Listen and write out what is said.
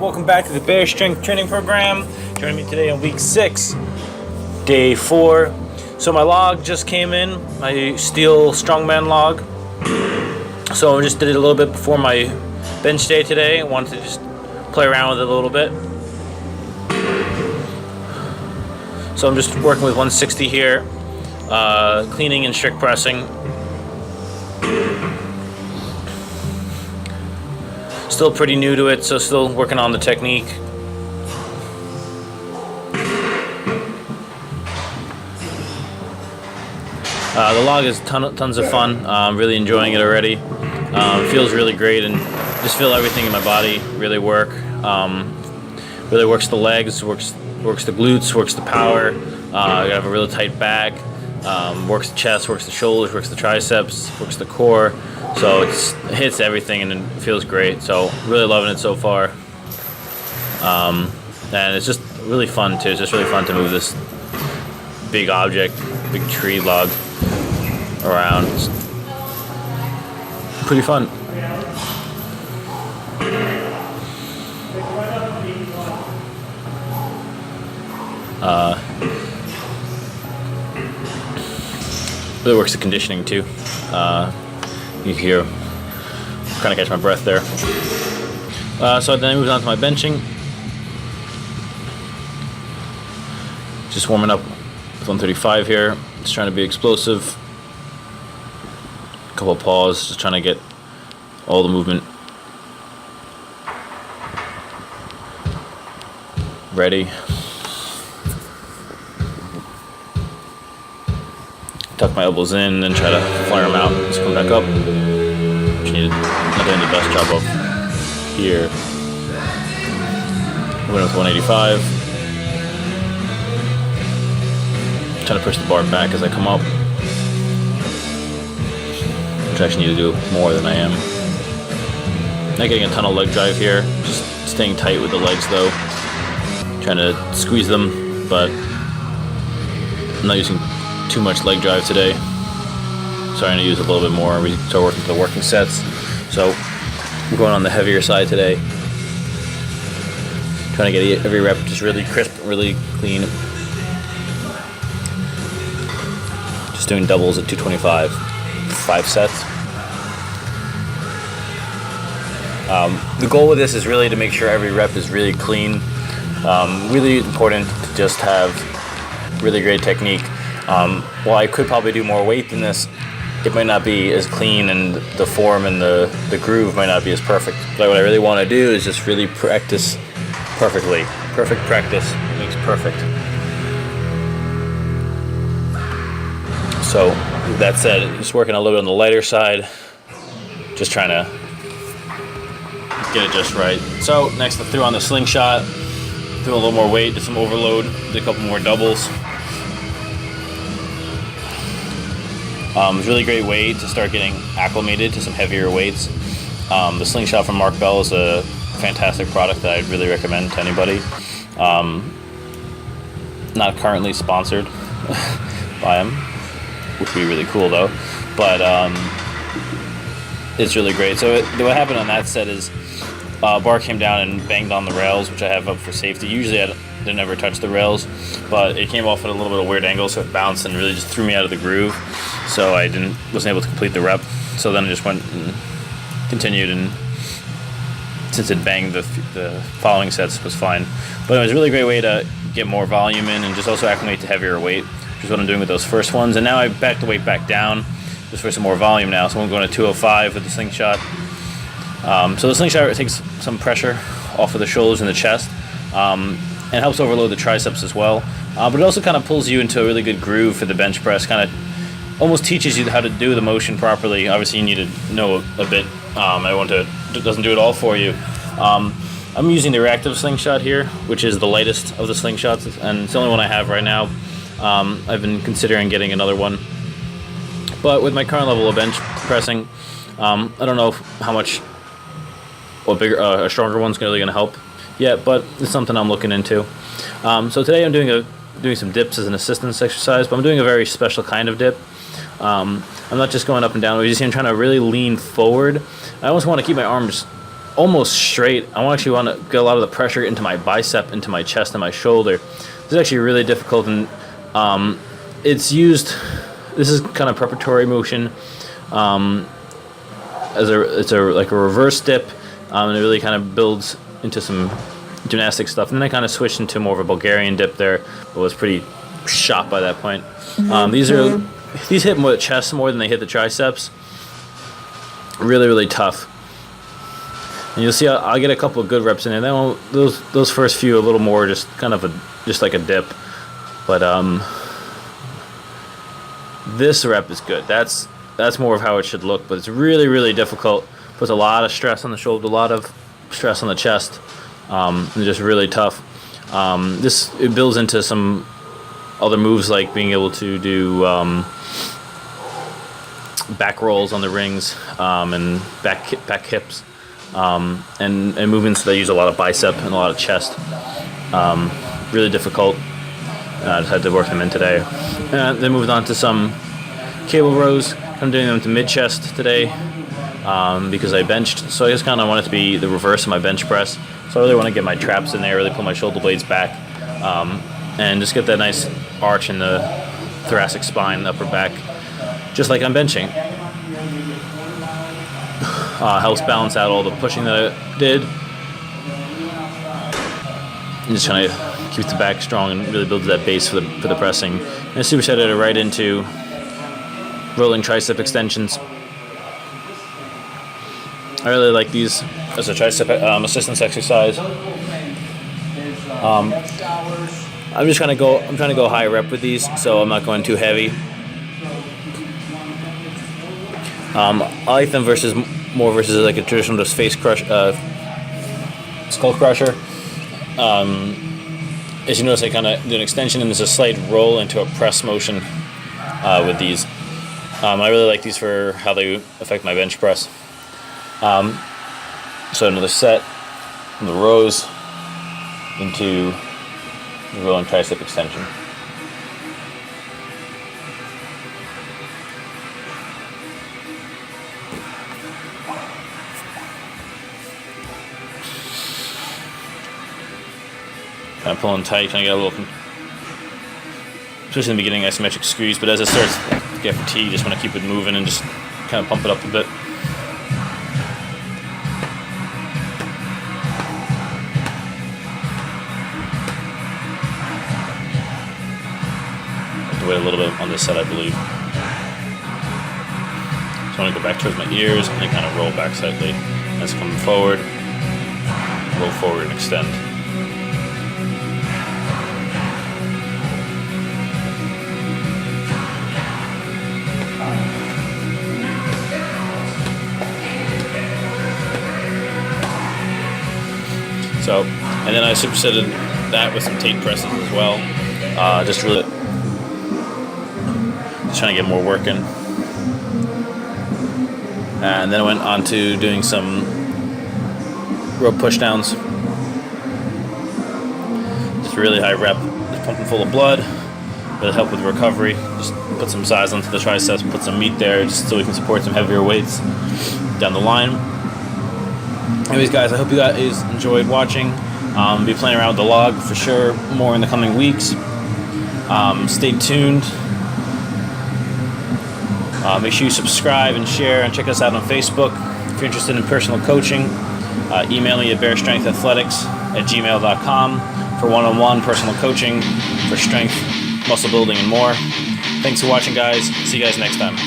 welcome back to the Bear Strength Training Program. Joining me today on week 6, day 4. So my log just came in, my steel strongman log. So I just did it a little bit before my bench day today. I wanted to just play around with it a little bit. So I'm just working with 160 here, cleaning and strict pressing. Still pretty new to it, so still working on the technique. The log is tons of fun. I'm really enjoying it already. Feels really great, and just feel everything in my body really work. Really works the legs, works the glutes, works the power. I have a really tight back. Works the chest, works the shoulders, works the triceps, works the core. So it hits everything and it feels great. So really loving it so far. And it's just really fun too. It's just really fun to move this big object, big tree log around. It's pretty fun. Really works the conditioning too. You hear, kind of catch my breath there. So then I moved on to my benching. Just warming up with 135 here. Just trying to be explosive. A couple of pause, just trying to get all the movement ready. Tuck my elbows in, then try to flare them out. Just come back up. Not doing the best job of here. Moving with 185. Trying to push the bar back as I come up. Which I actually need to do more than I am. Not getting a ton of leg drive here. Just staying tight with the legs though. Trying to squeeze them, but I'm not using too much leg drive today. Starting to use a little bit more. We start working the working sets. So I'm going on the heavier side today. Trying to get every rep just really crisp, really clean. Just doing doubles at 225, 5 sets. The goal with this is really to make sure every rep is really clean. Really important to just have really great technique. While I could probably do more weight than this, it might not be as clean, and the form and the groove might not be as perfect. But what I really want to do is just really practice perfectly. Perfect practice makes perfect. So that said, just working a little bit on the lighter side, just trying to get it just right. So next I threw on the slingshot, threw a little more weight, did some overload, did a couple more doubles. It's a really great way to start getting acclimated to some heavier weights. The Slingshot from Mark Bell is a fantastic product that I'd really recommend to anybody. Not currently sponsored by him, which would be really cool though. But it's really great. So what happened on that set is bar came down and banged on the rails, which I have up for safety. Usually I didn't ever touch the rails, but it came off at a little bit of a weird angle, so it bounced and really just threw me out of the groove. So I wasn't able to complete the rep. So then I just went and continued, and since it banged, the following sets was fine. But it was a really great way to get more volume in and just also acclimate to heavier weight, which is what I'm doing with those first ones. And now I backed the weight back down just for some more volume now. So I'm going to 205 with the slingshot. So the slingshot takes some pressure off of the shoulders and the chest, and helps overload the triceps as well. But it also kind of pulls you into a really good groove for the bench press, kind of almost teaches you how to do the motion properly. Obviously you need to know a bit. It doesn't do it all for you. I'm using the reactive slingshot here, which is the lightest of the slingshots, and it's the only one I have right now. I've been considering getting another one. But with my current level of bench pressing, I don't know how much a stronger one's really going to help yet, but it's something I'm looking into. So today I'm doing some dips as an assistance exercise, but I'm doing a very special kind of dip. I'm not just going up and down. I'm trying to really lean forward. I almost want to keep my arms almost straight. I actually want to get a lot of the pressure into my bicep, into my chest, and my shoulder. This is actually really difficult, and it's used. This is kind of preparatory motion. It's like a reverse dip, and it really kind of builds into some gymnastic stuff. And then I kind of switched into more of a Bulgarian dip there, but was pretty shot by that point. These hit more the chest more than they hit the triceps. Really, really tough. And you'll see I'll get a couple of good reps in there. Then those first few a little more just kind of just like a dip. But this rep is good. That's more of how it should look. But it's really, really difficult. Puts a lot of stress on the shoulder, a lot of stress on the chest. And just really tough. It builds into some other moves like being able to do back rolls on the rings and back hips and movements that use a lot of bicep and a lot of chest. Really difficult. I just had to work them in today. Then moved on to some cable rows. I'm doing them to mid chest today because I benched. So I just kind of want it to be the reverse of my bench press. So I really want to get my traps in there, really pull my shoulder blades back, and just get that nice arch in the thoracic spine, the upper back, just like I'm benching. Helps balance out all the pushing that I did. And just kind of keeps the back strong and really builds that base for the pressing. And I superset it right into rolling tricep extensions. I really like these as a tricep assistance exercise. I'm trying to go high rep with these, so I'm not going too heavy. I like them versus like a traditional just face crush, skull crusher. As you notice, I kind of do an extension and there's a slight roll into a press motion with these. I really like these for how they affect my bench press. So another set from the rows into the rolling tricep extension. Kind of pulling tight, trying to get a little, especially in the beginning, isometric squeeze, but as it starts to get fatigued, just want to keep it moving and just kind of pump it up a bit. Wait a little bit on this set, I believe. So I want to go back towards my ears and then kind of roll back slightly. As coming forward, roll forward and extend. So, and then I supersetted that with some tape presses as well. Just trying to get more work in. And then I went on to doing some rope pushdowns. Just really high rep, just pumping full of blood. Really help with recovery. Just put some size onto the triceps, put some meat there just so we can support some heavier weights down the line. Anyways, guys, I hope you guys enjoyed watching. Be playing around with the log for sure, more in the coming weeks. Stay tuned. Make sure you subscribe and share and check us out on Facebook. If you're interested in personal coaching, email me at BearStrengthAthletics@gmail.com for one-on-one personal coaching for strength, muscle building, and more. Thanks for watching, guys. See you guys next time.